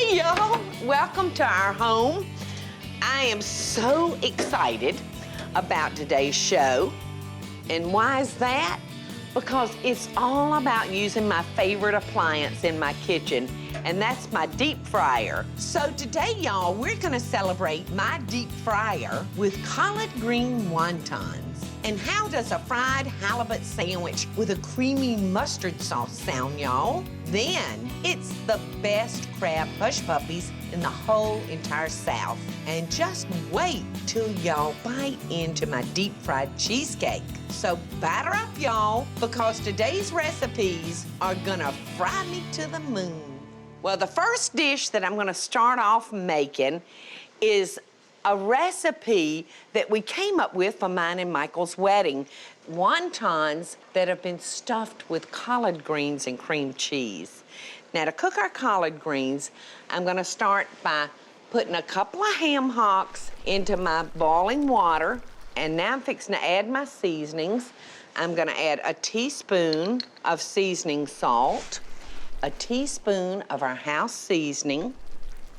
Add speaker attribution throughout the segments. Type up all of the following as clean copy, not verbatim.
Speaker 1: Hey, y'all. Welcome to our home. I am so excited about today's show. And why is that? Because it's all about using my favorite appliance in my kitchen, and that's my deep fryer. So today, y'all, we're gonna celebrate my deep fryer with collard green wontons. And how does a fried halibut sandwich with a creamy mustard sauce sound, y'all? Then it's the best crab hush puppies in the whole entire South. And just wait till y'all bite into my deep fried cheesecake. So batter up, y'all, because today's recipes are gonna fry me to the moon. Well, the first dish that I'm gonna start off making is a recipe that we came up with for mine and Michael's wedding. Wontons that have been stuffed with collard greens and cream cheese. Now, to cook our collard greens, I'm gonna start by putting a couple of ham hocks into my boiling water, and now I'm fixing to add my seasonings. I'm gonna add a teaspoon of seasoning salt, a teaspoon of our house seasoning.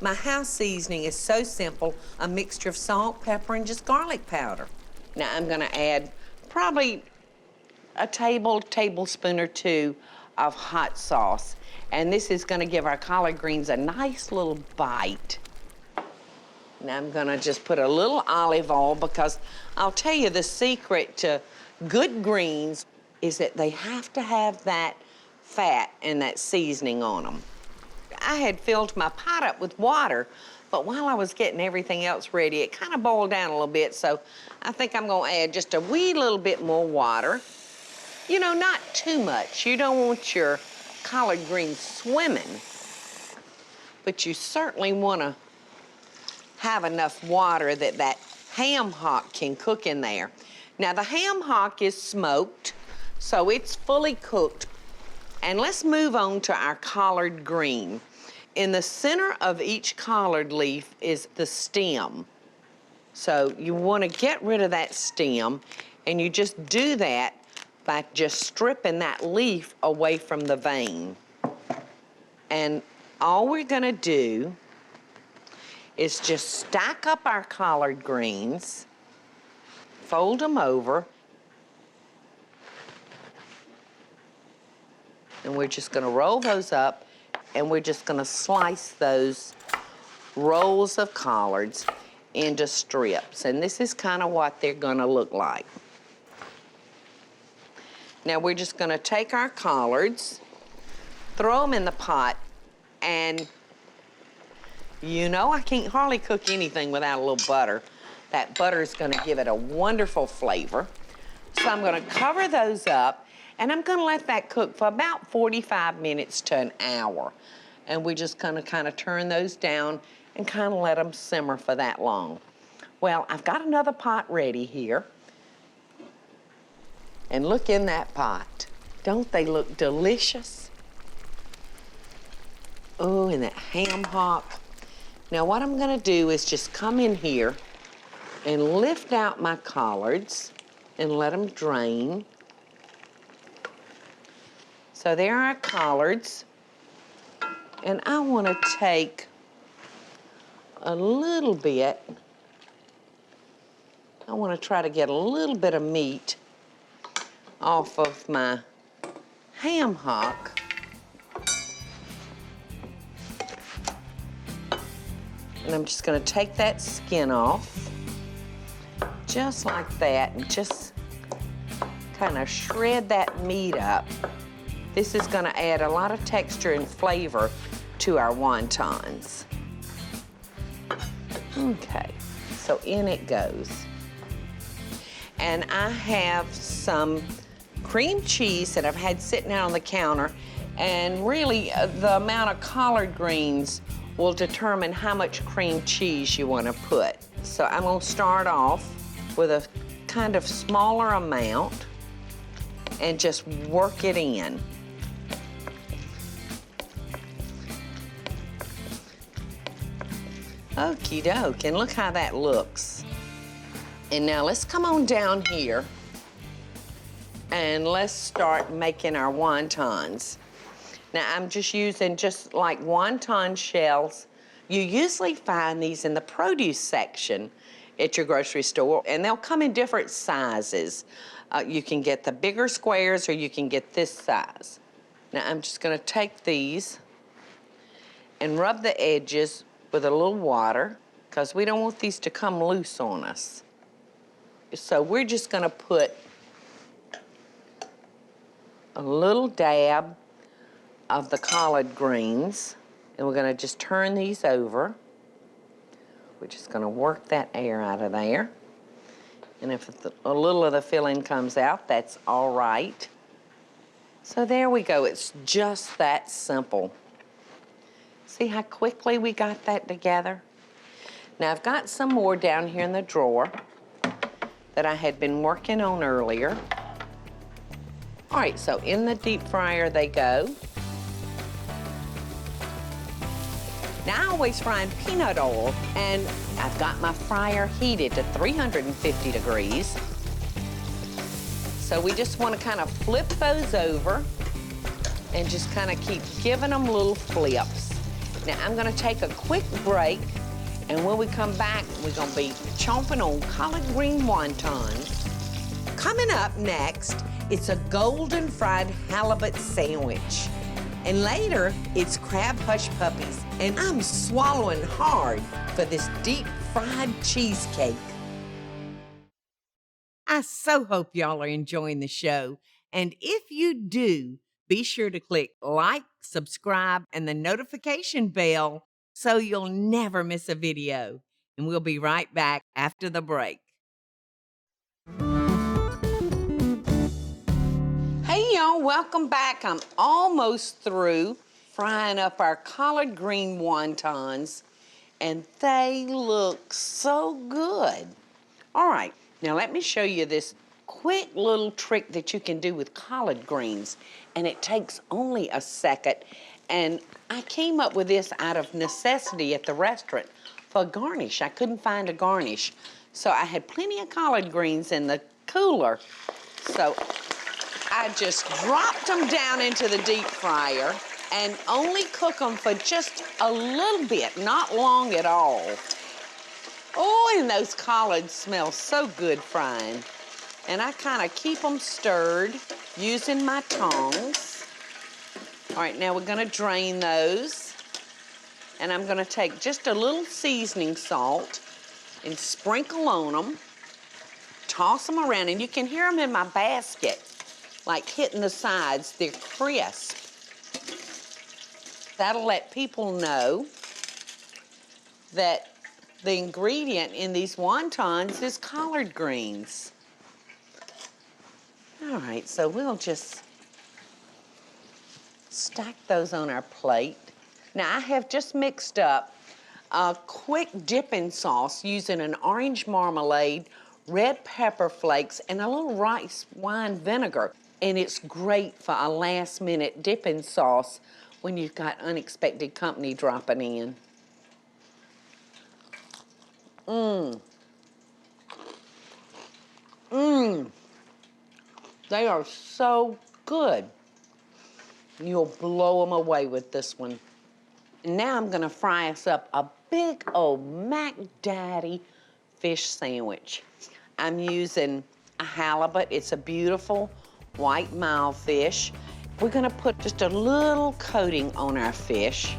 Speaker 1: My house seasoning is so simple, a mixture of salt, pepper, and just garlic powder. Now I'm gonna add probably a tablespoon or two of hot sauce. And this is gonna give our collard greens a nice little bite. Now I'm gonna just put a little olive oil, because I'll tell you the secret to good greens is that they have to have that fat and that seasoning on them. I had filled my pot up with water, but while I was getting everything else ready, it kind of boiled down a little bit, so I think I'm gonna add just a wee little bit more water. You know, not too much. You don't want your collard greens swimming, but you certainly wanna have enough water that that ham hock can cook in there. Now, the ham hock is smoked, so it's fully cooked. And let's move on to our collard green. In the center of each collard leaf is the stem. So you want to get rid of that stem, and you just do that by just stripping that leaf away from the vein. And all we're gonna do is just stack up our collard greens, fold them over, and we're just gonna roll those up, and we're just gonna slice those rolls of collards into strips. And this is kind of what they're gonna look like. Now we're just gonna take our collards, throw them in the pot, and you know I can't hardly cook anything without a little butter. That butter is gonna give it a wonderful flavor. So I'm gonna cover those up, and I'm gonna let that cook for about 45 minutes to an hour. And we're just gonna kind of turn those down and kind of let them simmer for that long. Well, I've got another pot ready here. And look in that pot. Don't they look delicious? Oh, and that ham hock. Now what I'm gonna do is just come in here and lift out my collards and let them drain. So there are our collards. And I want to take a little bit, I want to try to get a little bit of meat off of my ham hock. And I'm just going to take that skin off, just like that, and just kind of shred that meat up. This is gonna add a lot of texture and flavor to our wontons. Okay, so in it goes. And I have some cream cheese that I've had sitting out on the counter, and really the amount of collard greens will determine how much cream cheese you wanna put. So I'm gonna start off with a kind of smaller amount and just work it in. Okie doke, and look how that looks. And now let's come on down here and let's start making our wontons. Now I'm just using just like wonton shells You usually find these in the produce section at your grocery store, and they'll come in different sizes. You can get the bigger squares or you can get this size. Now I'm just gonna take these and rub the edges with a little water because we don't want these to come loose on us. So we're just gonna put a little dab of the collard greens, and we're gonna just turn these over. We're just gonna work that air out of there. And if a little of the filling comes out, that's all right. So there we go, it's just that simple. See how quickly we got that together? Now I've got some more down here in the drawer that I had been working on earlier. All right, so in the deep fryer they go. Now I always fry in peanut oil, and I've got my fryer heated to 350 degrees. So we just want to kind of flip those over and just kind of keep giving them little flips. Now I'm gonna take a quick break, and when we come back, we're gonna be chomping on collard green wontons. Coming up next, it's a golden fried halibut sandwich. And later, it's crab hush puppies. And I'm swallowing hard for this deep fried cheesecake. I so hope y'all are enjoying the show. And if you do, be sure to click like, subscribe, and the notification bell so you'll never miss a video. And we'll be right back after the break. Hey y'all, welcome back. I'm almost through frying up our collard green wontons, and they look so good. All right, now let me show you this quick little trick that you can do with collard greens, and it takes only a second. And I came up with this out of necessity at the restaurant for a garnish. I couldn't find a garnish, so I had plenty of collard greens in the cooler. So I just dropped them down into the deep fryer and only cook them for just a little bit, not long at all. Oh, and those collards smell so good frying. And I kind of keep them stirred using my tongs. All right, now we're gonna drain those. And I'm gonna take just a little seasoning salt and sprinkle on them, toss them around, and you can hear them in my basket, like hitting the sides. They're crisp. That'll let people know that the ingredient in these wontons is collard greens. All right, so we'll just stack those on our plate. Now I have just mixed up a quick dipping sauce using an orange marmalade, red pepper flakes, and a little rice wine vinegar. And it's great for a last-minute dipping sauce when you've got unexpected company dropping in. They are so good. You'll blow them away with this one. And now I'm gonna fry us up a big old Mac Daddy fish sandwich. I'm using a halibut. It's a beautiful white mile fish. We're gonna put just a little coating on our fish.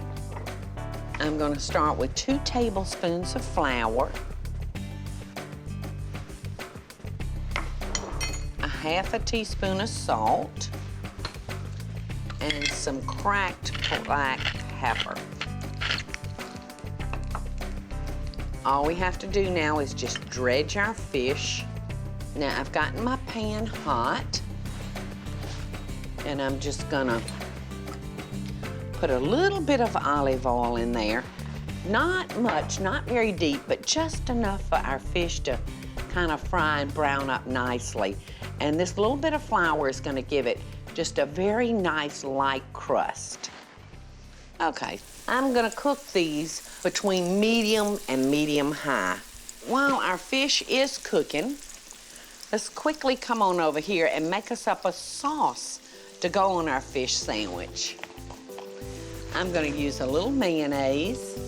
Speaker 1: I'm gonna start with 2 tablespoons of flour, a half a teaspoon of salt, and some cracked black pepper. All we have to do now is just dredge our fish. Now I've gotten my pan hot, and I'm just gonna put a little bit of olive oil in there. Not much, not very deep, but just enough for our fish to kind of fry and brown up nicely. And this little bit of flour is gonna give it just a very nice light crust. Okay, I'm gonna cook these between medium and medium high. While our fish is cooking, let's quickly come on over here and make us up a sauce to go on our fish sandwich. I'm gonna use a little mayonnaise,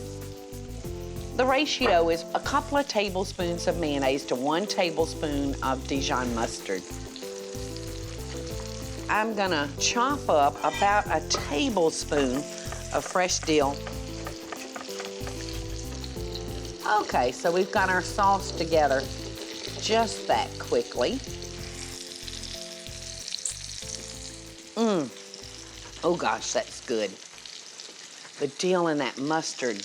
Speaker 1: The ratio is a couple of tablespoons of mayonnaise to 1 tablespoon of Dijon mustard. I'm gonna chop up about a tablespoon of fresh dill. Okay, so we've got our sauce together just that quickly. Oh gosh, that's good. The dill and that mustard.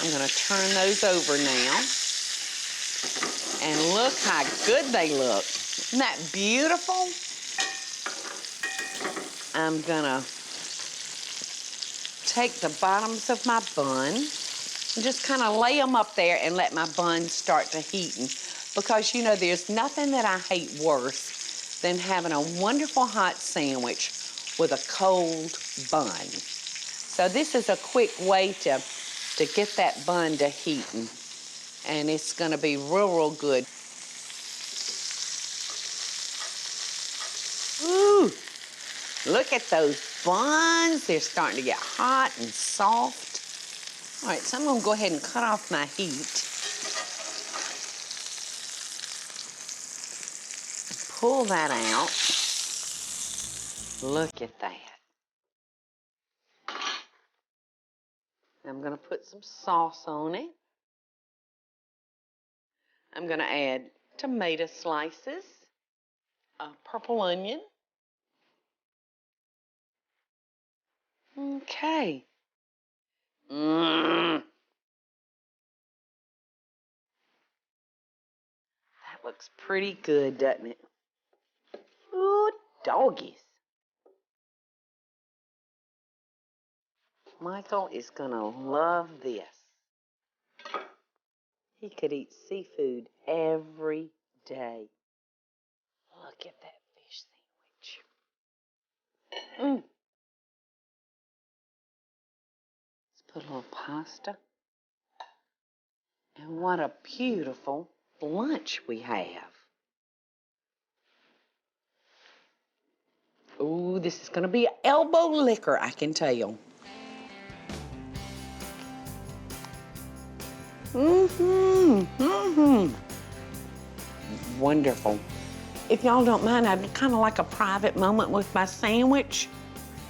Speaker 1: I'm gonna turn those over now. And look how good they look. Isn't that beautiful? I'm gonna take the bottoms of my bun and just kind of lay them up there and let my bun start to heaten. Because, you know, there's nothing that I hate worse than having a wonderful hot sandwich with a cold bun. So this is a quick way to get that bun to heaten. And it's gonna be real good. Ooh, look at those buns. They're starting to get hot and soft. All right, so I'm gonna go ahead and cut off my heat. Pull that out. Look at that. I'm gonna put some sauce on it. I'm gonna add tomato slices, a purple onion. Okay. That looks pretty good, doesn't it? Ooh, doggies. Michael is gonna love this. He could eat seafood every day. Look at that fish sandwich. Let's put a little pasta. And what a beautiful lunch we have. Ooh, this is gonna be an elbow licker, I can tell you. Wonderful. If y'all don't mind, I'd kind of like a private moment with my sandwich.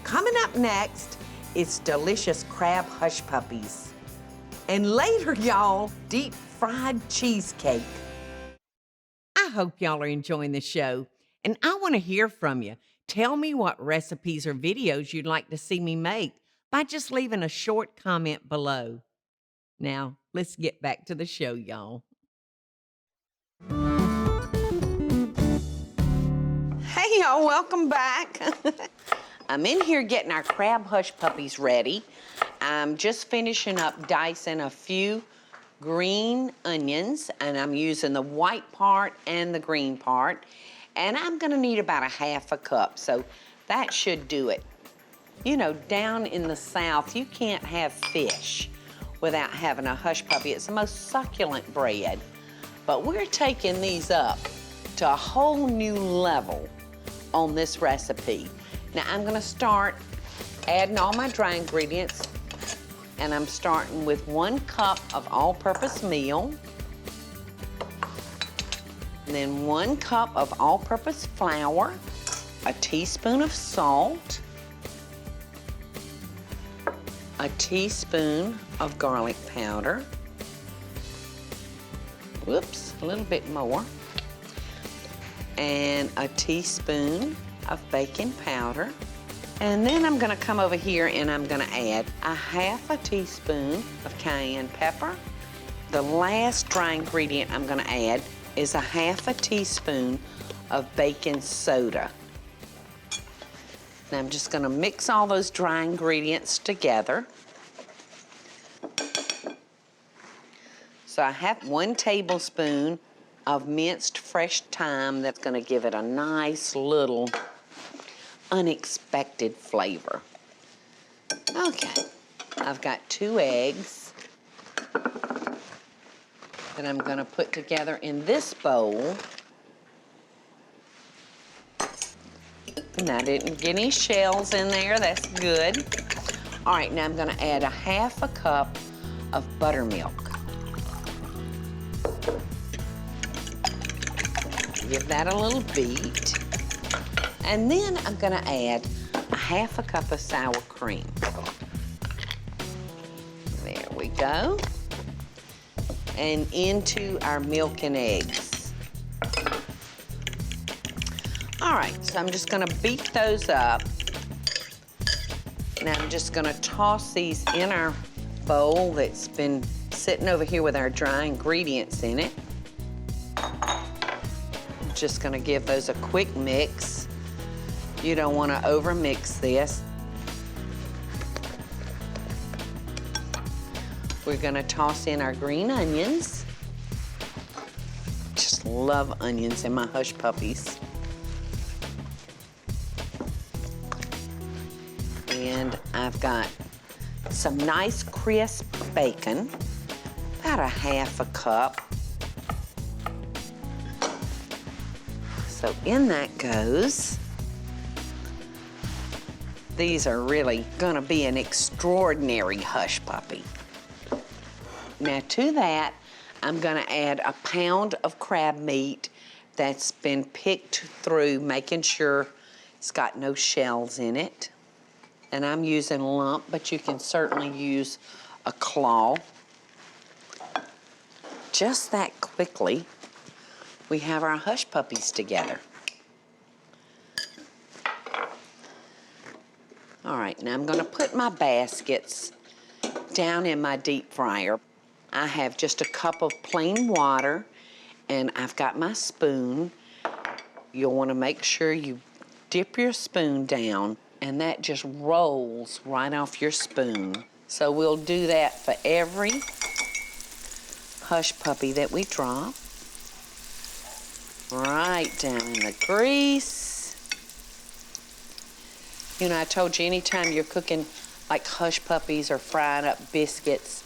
Speaker 1: Coming up next, it's delicious crab hush puppies. And later, y'all, deep fried cheesecake. I hope y'all are enjoying the show, and I want to hear from you. Tell me what recipes or videos you'd like to see me make by just leaving a short comment below. Now, let's get back to the show, y'all. Hey, y'all, welcome back. I'm in here getting our crab hush puppies ready. I'm just finishing up dicing a few green onions, and I'm using the white part and the green part. And I'm gonna need about a ½ cup, so that should do it. You know, down in the South, you can't have fish without having a hush puppy. It's the most succulent bread. But we're taking these up to a whole new level on this recipe. Now I'm gonna start adding all my dry ingredients, and I'm starting with 1 cup of all-purpose meal, and then 1 cup of all-purpose flour, a teaspoon of salt, a teaspoon of garlic powder, whoops, a little bit more, and a teaspoon of baking powder. And then I'm gonna come over here and I'm gonna add a ½ teaspoon of cayenne pepper. The last dry ingredient I'm gonna add is a ½ teaspoon of baking soda. And I'm just gonna mix all those dry ingredients together. So I have 1 tablespoon of minced fresh thyme that's gonna give it a nice little unexpected flavor. Okay, I've got 2 eggs that I'm gonna put together in this bowl. And I didn't get any shells in there, that's good. All right, now I'm gonna add a ½ cup of buttermilk. Give that a little beat. And then I'm gonna add a half a cup of sour cream. There we go. And into our milk and eggs. All right, so I'm just gonna beat those up. Now I'm just gonna toss these in our bowl that's been sitting over here with our dry ingredients in it. I'm just gonna give those a quick mix. You don't wanna over-mix this. We're gonna toss in our green onions. Just love onions in my hush puppies. And I've got some nice crisp bacon, about a half a cup. So in that goes. These are really gonna be an extraordinary hush puppy. Now to that, I'm gonna add a pound of crab meat that's been picked through, making sure it's got no shells in it. And I'm using lump, but you can certainly use a claw. Just that quickly, we have our hush puppies together. All right, now I'm gonna put my baskets down in my deep fryer. I have just a cup of plain water, and I've got my spoon. You'll wanna make sure you dip your spoon down, and that just rolls right off your spoon. So we'll do that for every hush puppy that we drop. Right down in the grease. You know, I told you anytime you're cooking like hush puppies or frying up biscuits,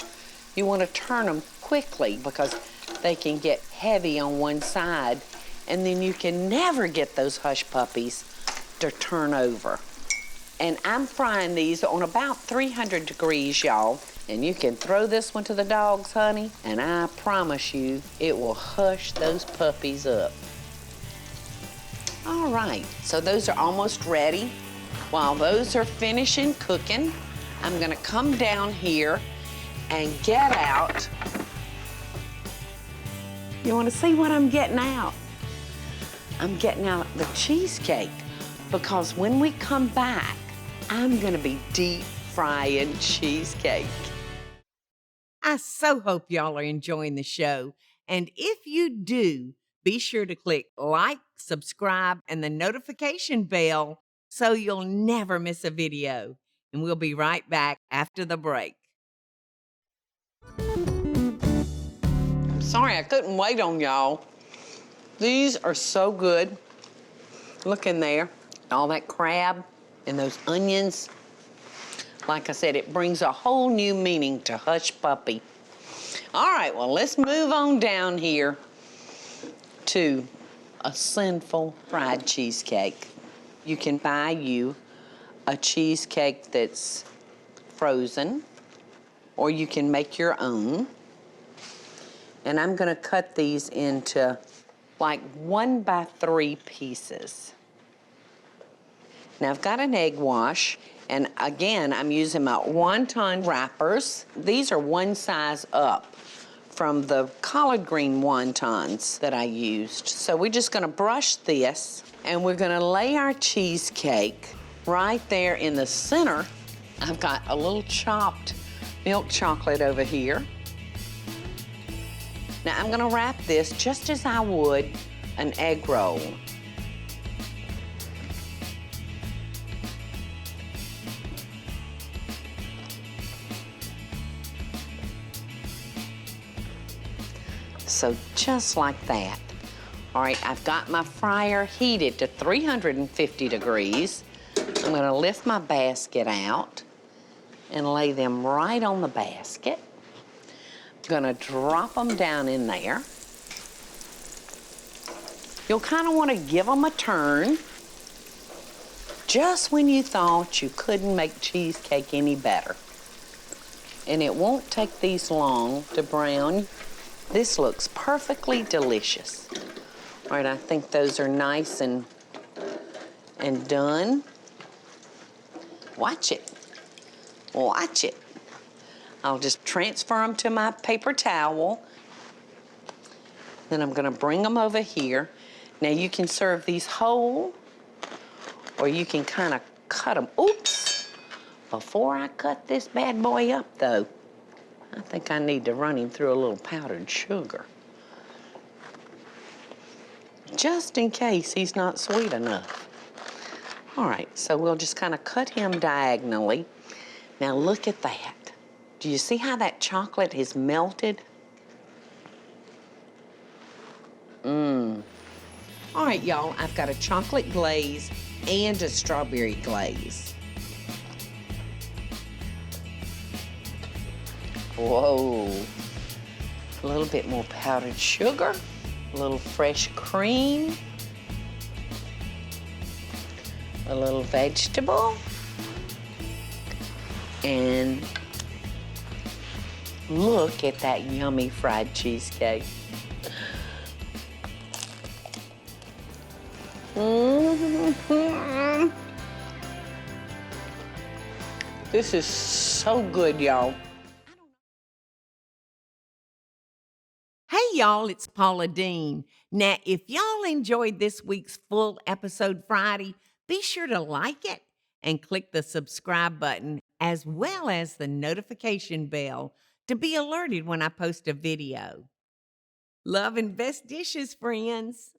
Speaker 1: you want to turn them quickly because they can get heavy on one side, and then you can never get those hush puppies to turn over. And I'm frying these on about 300 degrees, y'all. And you can throw this one to the dogs, honey, and I promise you it will hush those puppies up. All right, so those are almost ready. While those are finishing cooking, I'm gonna come down here and get out. You wanna see what I'm getting out? I'm getting out the cheesecake, because when we come back, I'm gonna be deep frying cheesecake.
Speaker 2: I so hope y'all are enjoying the show. And if you do, be sure to click like, subscribe, and the notification bell so you'll never miss a video. And we'll be right back after the break.
Speaker 1: I'm sorry I couldn't wait on y'all. These are so good. Look in there, all that crab and those onions. Like I said, it brings a whole new meaning to hush puppy. All right, well, let's move on down here to a sinful fried cheesecake. You can buy you a cheesecake that's frozen, or you can make your own. And I'm gonna cut these into like 1x3 pieces. Now I've got an egg wash, and again, I'm using my wonton wrappers. These are one size up from the collard green wontons that I used. So we're just gonna brush this, and we're gonna lay our cheesecake right there in the center. I've got a little chopped milk chocolate over here. Now I'm gonna wrap this just as I would an egg roll. So just like that. All right, I've got my fryer heated to 350 degrees. I'm gonna lift my basket out and lay them right on the basket. I'm gonna drop them down in there. You'll kind of want to give them a turn just when you thought you couldn't make cheesecake any better. And it won't take these long to brown. This looks perfectly delicious. All right, I think those are nice and done. Watch it. Watch it. I'll just transfer them to my paper towel. Then I'm gonna bring them over here. Now you can serve these whole, or you can kind of cut them. Oops! Before I cut this bad boy up though, I think I need to run him through a little powdered sugar. Just in case he's not sweet enough. All right, so we'll just kind of cut him diagonally. Now look at that. Do you see how that chocolate is melted? All right, y'all, I've got a chocolate glaze and a strawberry glaze. Whoa. A little bit more powdered sugar, a little fresh cream, a little vegetable, and look at that yummy fried cheesecake. This is so good, y'all.
Speaker 2: Hey, y'all, it's Paula Deen. Now, if y'all enjoyed this week's full episode Friday, be sure to like it and click the subscribe button as well as the notification bell to be alerted when I post a video. Love and best dishes, friends.